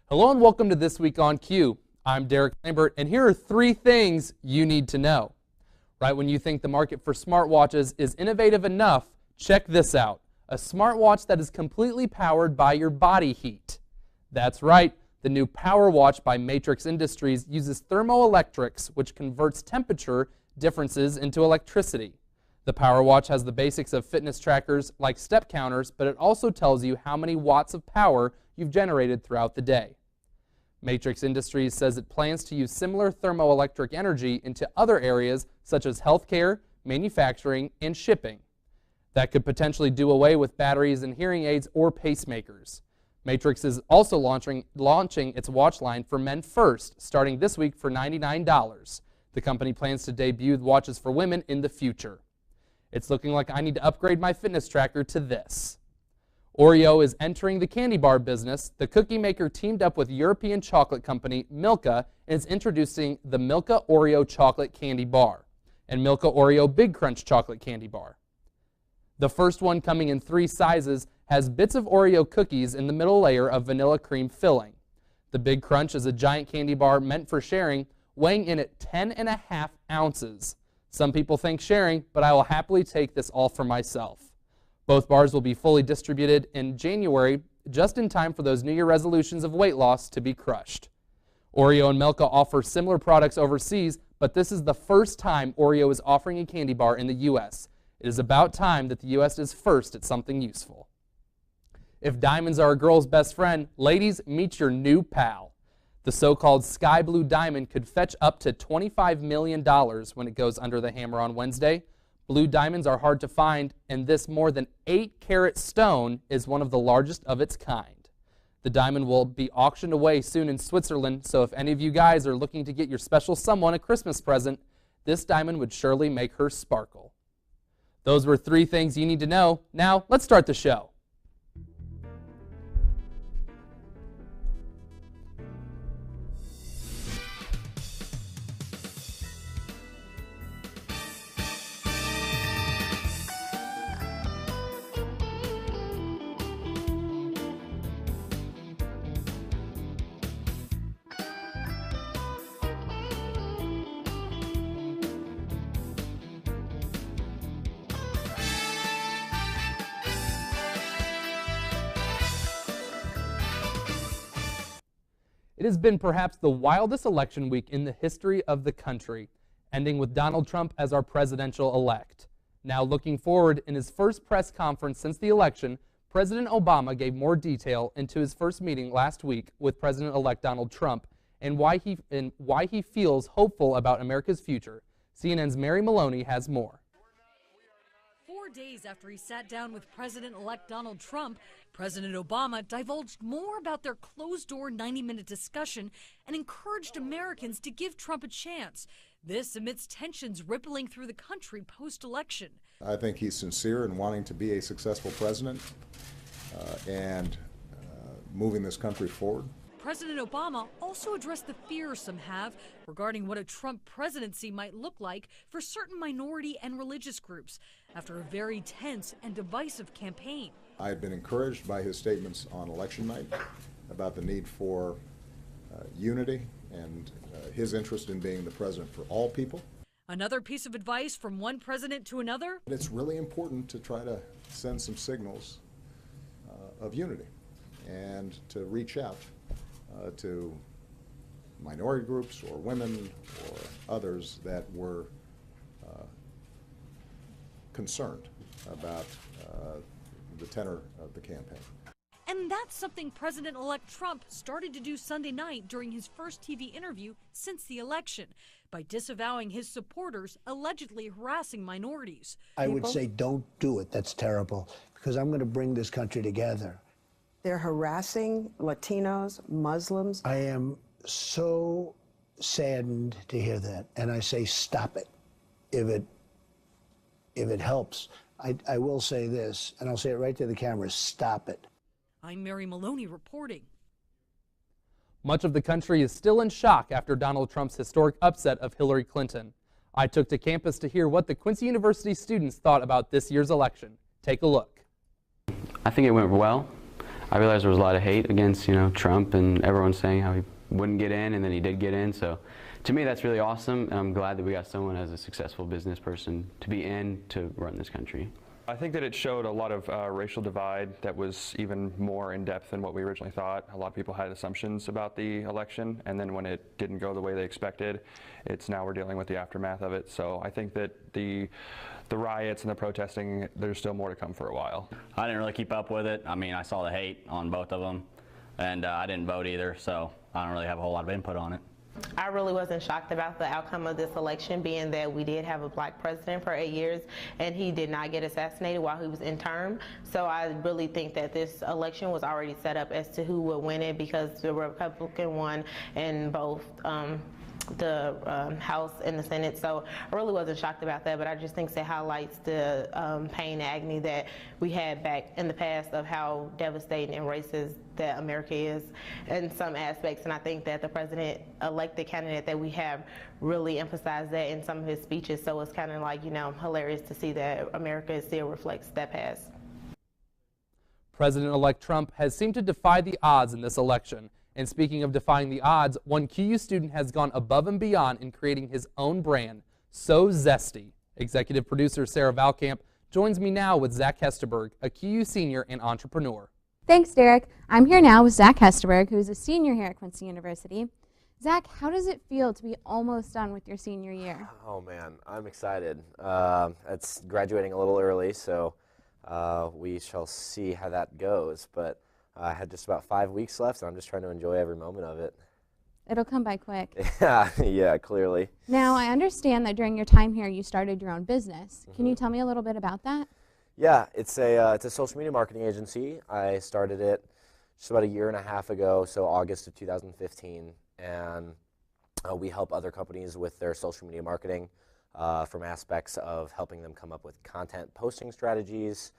Hello and welcome to This Week on Q. I'm Derek Lambert, and here are 3 things you need to know. Right when you think the market for smartwatches is innovative enough, check this out. A smartwatch that is completely powered by your body heat. That's right, the new Power Watch by Matrix Industries uses thermoelectrics, which converts temperature differences into electricity. The Power Watch has the basics of fitness trackers like step counters, but it also tells you how many watts of power you've generated throughout the day. Matrix Industries says it plans to use similar thermoelectric energy into other areas such as healthcare, manufacturing, and shipping. That could potentially do away with batteries in hearing aids or pacemakers. Matrix is also launching its watch line for men first, starting this week for $99. The company plans to debut watches for women in the future. It's looking like I need to upgrade my fitness tracker to this. Oreo is entering the candy bar business. The cookie maker teamed up with European chocolate company Milka and is introducing the Milka Oreo chocolate candy bar and Milka Oreo Big Crunch chocolate candy bar. The first one, coming in 3 sizes, has bits of Oreo cookies in the middle layer of vanilla cream filling. The Big Crunch is a giant candy bar meant for sharing, weighing in at 10.5 ounces. Some people think sharing, but I will happily take this all for myself. Both bars will be fully distributed in January, just in time for those New Year resolutions of weight loss to be crushed. Oreo and Milka offer similar products overseas, but this is the first time Oreo is offering a candy bar in the U.S. It is about time that the U.S. is first at something useful. If diamonds are a girl's best friend, ladies, meet your new pal. The so-called sky blue diamond could fetch up to $25 million when it goes under the hammer on Wednesday. Blue diamonds are hard to find, and this more than 8-carat stone is one of the largest of its kind. The diamond will be auctioned away soon in Switzerland, so if any of you guys are looking to get your special someone a Christmas present, this diamond would surely make her sparkle. Those were 3 things you need to know. Now, let's start the show. It has been perhaps the wildest election week in the history of the country, ending with Donald Trump as our presidential-elect. Now looking forward, in his first press conference since the election, President Obama gave more detail into his first meeting last week with President-elect Donald Trump and why he feels hopeful about America's future. CNN's Mary Maloney has more. 4 days after he sat down with President-elect Donald Trump, President Obama divulged more about their closed-door 90-minute discussion and encouraged Americans to give Trump a chance. This amidst tensions rippling through the country post-election. I think he's sincere in wanting to be a successful president and moving this country forward. President Obama also addressed the fears some have regarding what a Trump presidency might look like for certain minority and religious groups after a very tense and divisive campaign. I have been encouraged by his statements on election night about the need for unity and his interest in being the president for all people. Another piece of advice from one president to another. It's really important to try to send some signals of unity and to reach out to minority groups or women or others that were concerned about the tenor of the campaign. And that's something President-elect Trump started to do Sunday night during his first TV interview since the election by disavowing his supporters allegedly harassing minorities. I would say don't do it. That's terrible, because I'm going to bring this country together. They're harassing Latinos, Muslims. I am so saddened to hear that, and I say stop it if it helps. I will say this, and I'll say it right to the camera, stop it. I'm Mary Maloney reporting. Much of the country is still in shock after Donald Trump's historic upset of Hillary Clinton. I took to campus to hear what the Quincy University students thought about this year's election. Take a look. I think it went well. I realized there was a lot of hate against, Trump, and everyone saying how he wouldn't get in, and then he did get in. So to me, that's really awesome, and I'm glad that we got someone as a successful business person to be in to run this country. I think that it showed a lot of racial divide that was even more in depth than what we originally thought. A lot of people had assumptions about the election, and then when it didn't go the way they expected, now we're dealing with the aftermath of it. So I think that the riots and the protesting, there's still more to come for a while. I didn't really keep up with it. I mean, I saw the hate on both of them, and I didn't vote either, so I don't really have a whole lot of input on it. I really wasn't shocked about the outcome of this election, being that we did have a black president for 8 years and he did not get assassinated while he was in term. So I really think that this election was already set up as to who would win it, because the Republican won in both the House and the Senate. So I really wasn't shocked about that, but I just think it highlights the pain and agony that we had back in the past of how devastating and racist that America is in some aspects. And I think that the president-elected candidate that we have really emphasized that in some of his speeches. So it's kind of like, hilarious to see that America still reflects that past. President-elect Trump has seemed to defy the odds in this election. And speaking of defying the odds, one QU student has gone above and beyond in creating his own brand, So Zesty. Executive producer Sarah Valkamp joins me now with Zach Hesterberg, a QU senior and entrepreneur. Thanks, Derek. I'm here now with Zach Hesterberg, who is a senior here at Quincy University. Zach, how does it feel to be almost done with your senior year? Oh man, I'm excited. It's graduating a little early, so we shall see how that goes. But I had just about 5 weeks left, and I'm just trying to enjoy every moment of it. It'll come by quick. Yeah, clearly. Now, I understand that during your time here, you started your own business. Can you tell me a little bit about that? Yeah, it's a social media marketing agency. I started it just about 1.5 years ago, so August of 2015, and we help other companies with their social media marketing from aspects of helping them come up with content posting strategies.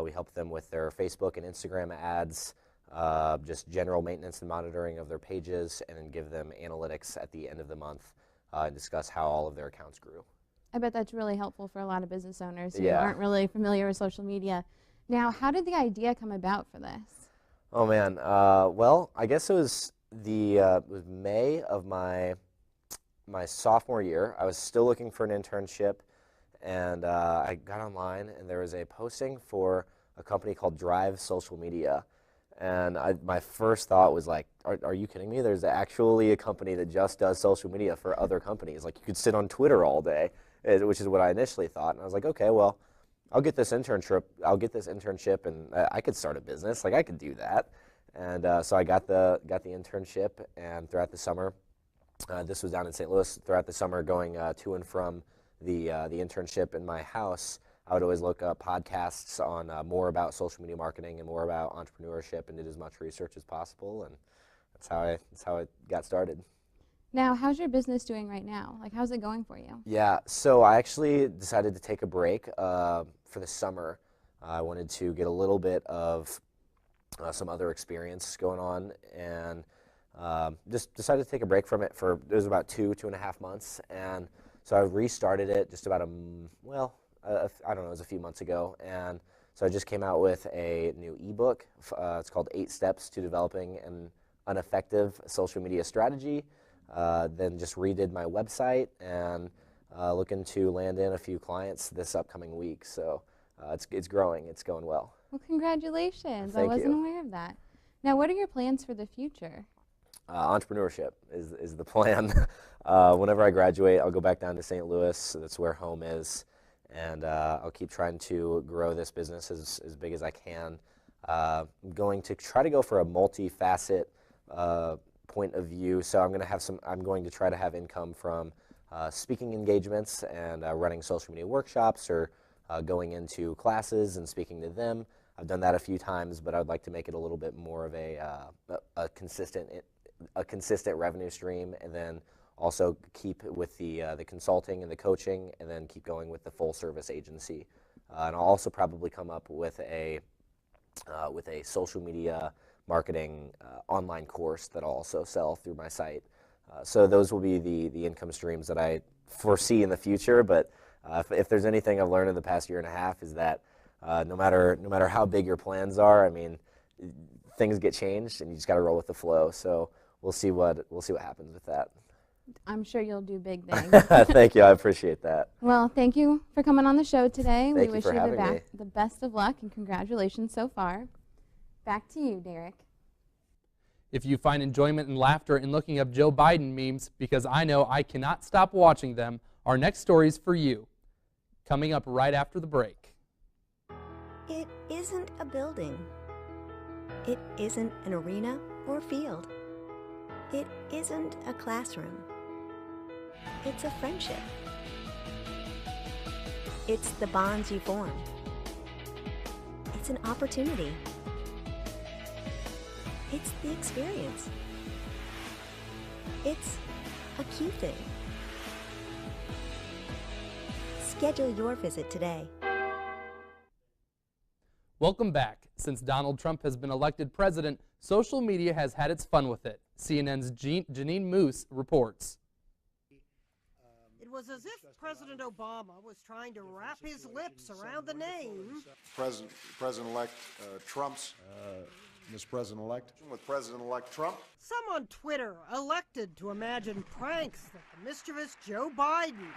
We help them with their Facebook and Instagram ads, just general maintenance and monitoring of their pages, and then give them analytics at the end of the month and discuss how all of their accounts grew. I bet that's really helpful for a lot of business owners who aren't really familiar with social media. Now, how did the idea come about for this? Oh man, well, I guess it was May of my sophomore year. I was still looking for an internship, and I got online, and there was a posting for a company called Drive Social Media. And my first thought was like, are you kidding me? There's actually a company that just does social media for other companies. Like, you could sit on Twitter all day, which is what I initially thought. And I was like, okay, well, I'll get this internship, and I could start a business. Like, I could do that. And so I got the internship, and throughout the summer, this was down in St. Louis, throughout the summer going to and from the internship in my house, I would always look up podcasts on more about social media marketing and more about entrepreneurship, and did as much research as possible, and that's how I got started. Now, how's your business doing right now? Like, how's it going for you? Yeah, so I actually decided to take a break for the summer. I wanted to get a little bit of some other experience going on, and just decided to take a break from it for, it was about 2.5 months, and so I restarted it just about I don't know, it was a few months ago, and so I just came out with a new ebook. It's called 8 Steps to Developing an Effective Social Media Strategy. Then just redid my website, and looking to land in a few clients this upcoming week. So it's growing, it's going well. Well, congratulations. Thank I wasn't you. aware of that. Now, what are your plans for the future? Entrepreneurship is the plan. Whenever I graduate, I'll go back down to St. Louis. So that's where home is. And I'll keep trying to grow this business as big as I can. I'm going to try to go for a multifaceted point of view. So I'm going to try to have income from speaking engagements and running social media workshops, or going into classes and speaking to them. I've done that a few times, but I would like to make it a little bit more of a consistent revenue stream, and then also keep with the consulting and the coaching, and then keep going with the full service agency. And I'll also probably come up with a social media marketing online course that I'll also sell through my site. So those will be the income streams that I foresee in the future. But if there's anything I've learned in the past 1.5 years, is that no matter how big your plans are, I mean, things get changed, and you just got to roll with the flow. So we'll see what happens with that. I'm sure you'll do big things. Thank you. I appreciate that. Well, thank you for coming on the show today. Thank we you wish for you having me. the best of luck and congratulations so far. Back to you, Derek. If you find enjoyment and laughter in looking up Joe Biden memes, because I know I cannot stop watching them, our next story is for you. Coming up right after the break. It isn't a building. It isn't an arena or field. It isn't a classroom. It's a friendship. It's the bonds you form. It's an opportunity. It's the experience. It's a cute thing. Schedule your visit today. Welcome back. Since Donald Trump has been elected president, social media has had its fun with it. CNN's Janine Moose reports. It was as if President Obama was trying to wrap his lips around the name. President-elect Trump's, Ms. President-elect, with President-elect Trump. Some on Twitter elected to imagine pranks that the mischievous Joe Biden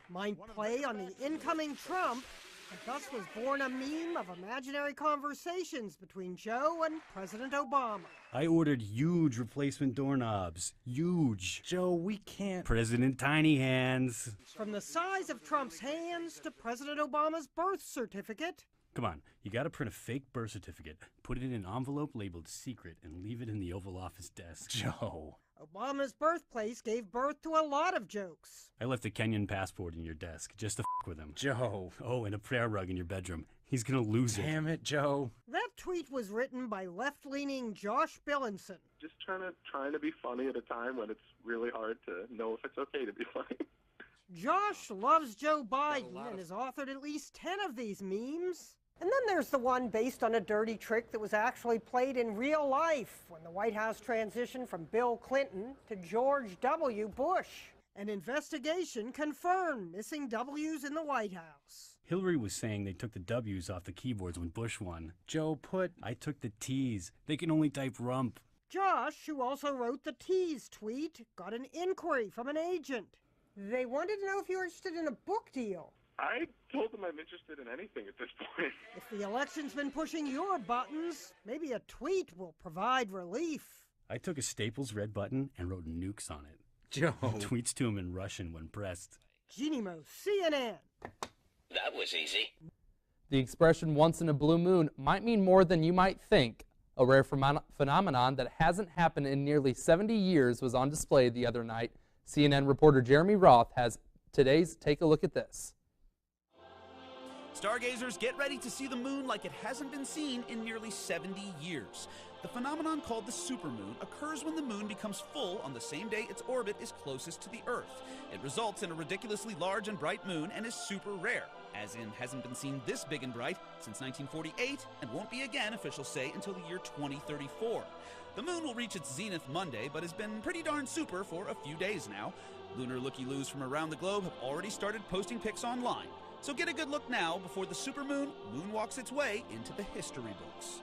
might play on the incoming Trump, and thus was born a meme of imaginary conversations between Joe and President Obama. I ordered huge replacement doorknobs. Huge. Joe, we can't. President Tiny Hands. From the size of Trump's hands to President Obama's birth certificate. Come on, you gotta print a fake birth certificate, put it in an envelope labeled secret, and leave it in the Oval Office desk. Joe. Obama's birthplace gave birth to a lot of jokes. I left a Kenyan passport in your desk just to f with him. Joe. Oh, and a prayer rug in your bedroom. He's gonna lose it. Damn it, Joe. That tweet was written by left-leaning Josh Billinson. Just trying to be funny at a time when it's really hard to know if it's okay to be funny. Josh loves Joe Biden and has authored at least 10 of these memes. And then there's the one based on a dirty trick that was actually played in real life when the White House transitioned from Bill Clinton to George W. Bush. An investigation confirmed missing W's in the White House. Hillary was saying they took the W's off the keyboards when Bush won. Joe, I took the T's. They can only type rump. Josh, who also wrote the T's tweet, got an inquiry from an agent. They wanted to know if you were interested in a book deal. I told them I'm interested in anything at this point. If the election's been pushing your buttons, maybe a tweet will provide relief. I took a Staples red button and wrote nukes on it. Joe. Tweets to him in Russian when pressed. Jeannie Mo, CNN. That was easy. The expression once in a blue moon might mean more than you might think. A rare phenomenon that hasn't happened in nearly 70 years was on display the other night. CNN reporter Jeremy Roth has today's Take a Look at This. Stargazers, get ready to see the moon like it hasn't been seen in nearly 70 years. The phenomenon called the supermoon occurs when the moon becomes full on the same day its orbit is closest to the Earth. It results in a ridiculously large and bright moon and is super rare, as in hasn't been seen this big and bright since 1948 and won't be again, officials say, until the year 2034. The moon will reach its zenith Monday, but has been pretty darn super for a few days now. Lunar looky-loos from around the globe have already started posting pics online. So get a good look now before the supermoon moonwalks its way into the history books.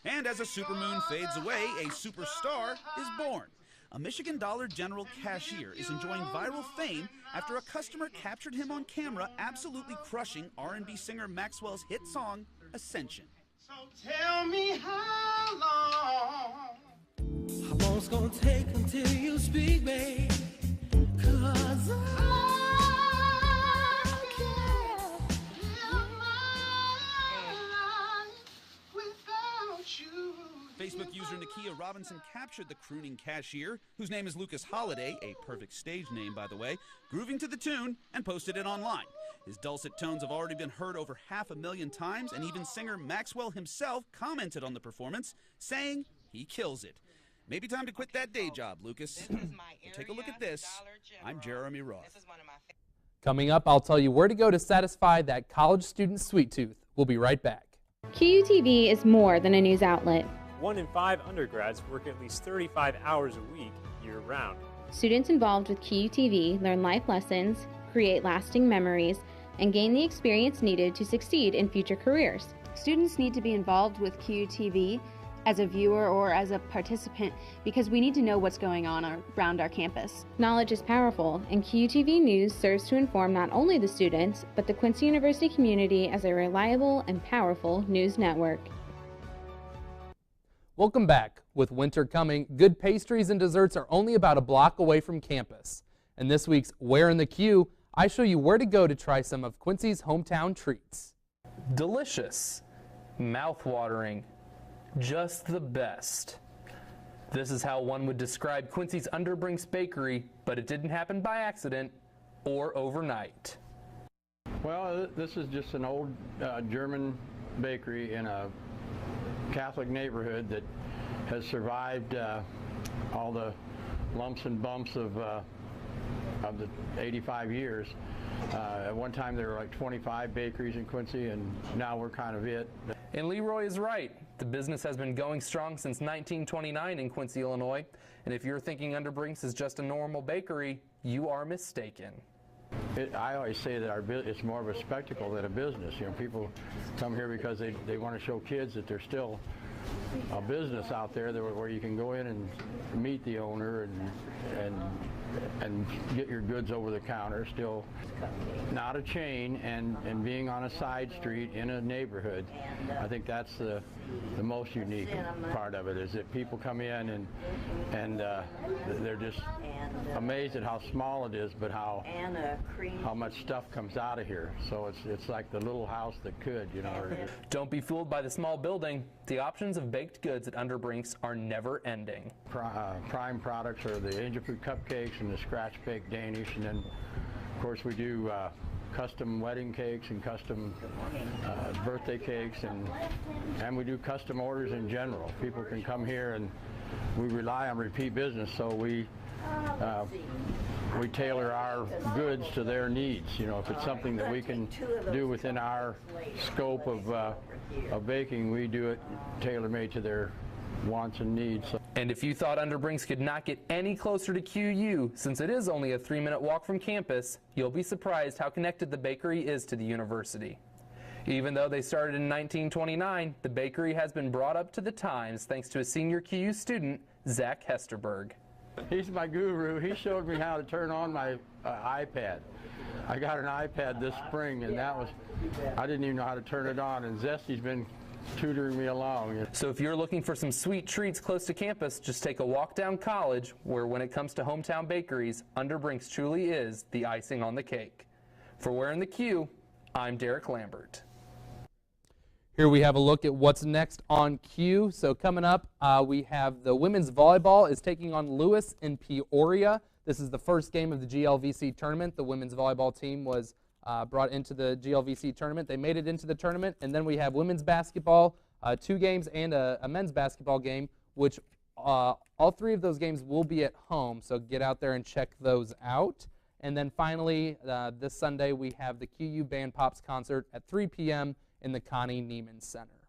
And as a supermoon fades away, a superstar is born. A Michigan Dollar General cashier is enjoying viral fame after a customer captured him on camera absolutely crushing R&B singer Maxwell's hit song, Ascension. So tell me how long it's gonna take until you speak, babe. 'Cause Facebook user Nakia Robinson captured the crooning cashier, whose name is Lucas Holiday, a perfect stage name by the way, grooving to the tune and posted it online. His dulcet tones have already been heard over 500,000 times, and even singer Maxwell himself commented on the performance, saying he kills it. Maybe time to quit that day job, Lucas. Take a look at this. I'm Jeremy Roth. Coming up, I'll tell you where to go to satisfy that college student's sweet tooth. We'll be right back. QUTV is more than a news outlet. 1 in 5 undergrads work at least 35 hours a week, year-round. Students involved with QUTV learn life lessons, create lasting memories, and gain the experience needed to succeed in future careers. Students need to be involved with QUTV as a viewer or as a participant because we need to know what's going on around our campus. Knowledge is powerful, and QUTV News serves to inform not only the students, but the Quincy University community as a reliable and powerful news network. Welcome back. With winter coming, good pastries and desserts are only about a block away from campus. In this week's Where in the Queue, I show you where to go to try some of Quincy's hometown treats. Delicious, mouth-watering, just the best. This is how one would describe Quincy's Underbrinks Bakery, but it didn't happen by accident or overnight. Well, this is just an old German bakery in a Catholic neighborhood that has survived all the lumps and bumps of the 85 years. At one time there were like 25 bakeries in Quincy, and now we're kind of it. And Leroy is right. The business has been going strong since 1929 in Quincy, Illinois. And if you're thinking Underbrinks is just a normal bakery, you are mistaken. I always say that it's more of a spectacle than a business. You know, people come here because they want to show kids that there's still a business out there where you can go in and meet the owner and get your goods over the counter. Still not a chain, and being on a side street in a neighborhood. I think that's the most unique part of it, is that people come in and they're just amazed at how small it is, but how much stuff comes out of here. So it's like the little house that could, you know. Don't be fooled by the small building. The options of baked goods at Underbrinks are never ending. Prime products are the Angel Food cupcakes and the scratch baked Danish, and then of course we do custom wedding cakes and custom birthday cakes, and we do custom orders in general. People can come here, and we rely on repeat business, so we tailor our goods to their needs. You know, if it's something that we can do within our scope of baking, we do it tailor-made to their wants and needs. And if you thought Underbrinks could not get any closer to QU, since it is only a 3-minute walk from campus, you'll be surprised how connected the bakery is to the university. Even though they started in 1929, the bakery has been brought up to the times thanks to a senior QU student, Zach Hesterberg. He's my guru. He showed me how to turn on my iPad. I got an iPad this spring, and I didn't even know how to turn it on, and Zesty's been tutoring me along. So if you're looking for some sweet treats close to campus, just take a walk down College, where when it comes to hometown bakeries, Underbrinks truly is the icing on the cake. For Where in the Queue, I'm Derek Lambert. Here we have a look at what's next on Q. So coming up, we have the women's volleyball is taking on Lewis in Peoria. This is the first game of the GLVC tournament. The women's volleyball team was brought into the GLVC tournament. They made it into the tournament, and then we have women's basketball, 2 games, and a men's basketball game, which all 3 of those games will be at home, so get out there and check those out. And then finally, this Sunday, we have the QU Band Pops concert at 3 p.m. in the Connie Neiman Center.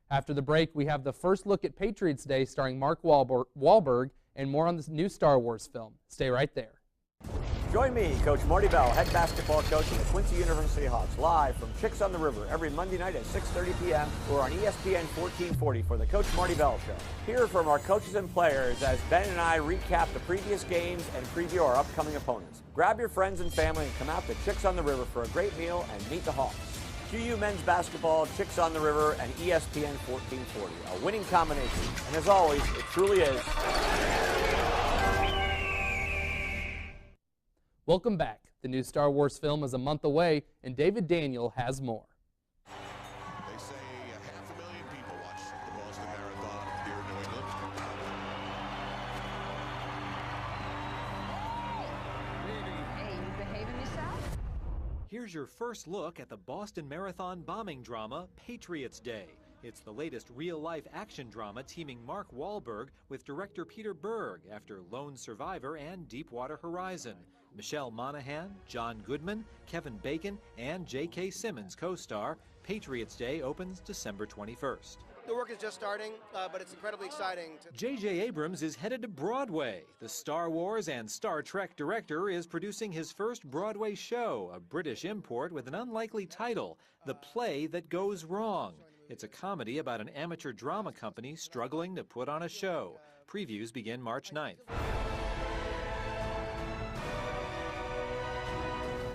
After the break, we have the first look at Patriots Day starring Mark Wahlberg and more on this new Star Wars film. Stay right there. Join me, Coach Marty Bell, head basketball coach of the Quincy University Hawks, live from Chicks on the River every Monday night at 6:30 p.m. or on ESPN 1440 for the Coach Marty Bell Show. Hear from our coaches and players as Ben and I recap the previous games and preview our upcoming opponents. Grab your friends and family and come out to Chicks on the River for a great meal and meet the Hawks. QU men's basketball, Chicks on the River, and ESPN 1440. A winning combination. And as always, it truly is. Welcome back. The new Star Wars film is a month away, and David Daniel has more. They say 500,000 people watch the Boston Marathon here in New England. Hey, you behaving yourself? Here's your first look at the Boston Marathon bombing drama, Patriots Day. It's the latest real-life action drama teaming Mark Wahlberg with director Peter Berg after Lone Survivor and Deepwater Horizon. Michelle Monaghan, John Goodman, Kevin Bacon, and J.K. Simmons co-star. Patriots Day opens December 21st. The work is just starting, but it's incredibly exciting. J.J. Abrams is headed to Broadway. The Star Wars and Star Trek director is producing his first Broadway show, a British import with an unlikely title, The Play That Goes Wrong. It's a comedy about an amateur drama company struggling to put on a show. Previews begin March 9th.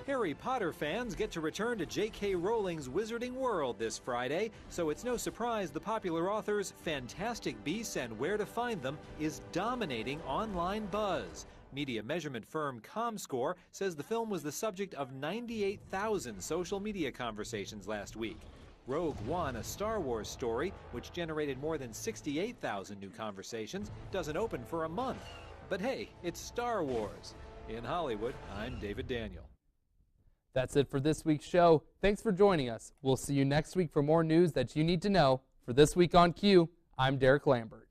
Harry Potter fans get to return to J.K. Rowling's Wizarding World this Friday, so it's no surprise the popular author's Fantastic Beasts and Where to Find Them is dominating online buzz. Media measurement firm ComScore says the film was the subject of 98,000 social media conversations last week. Rogue One, a Star Wars story, which generated more than 68,000 new conversations, doesn't open for a month. But hey, it's Star Wars. In Hollywood, I'm David Daniel. That's it for this week's show. Thanks for joining us. We'll see you next week for more news that you need to know. For This Week on Q, I'm Derek Lambert.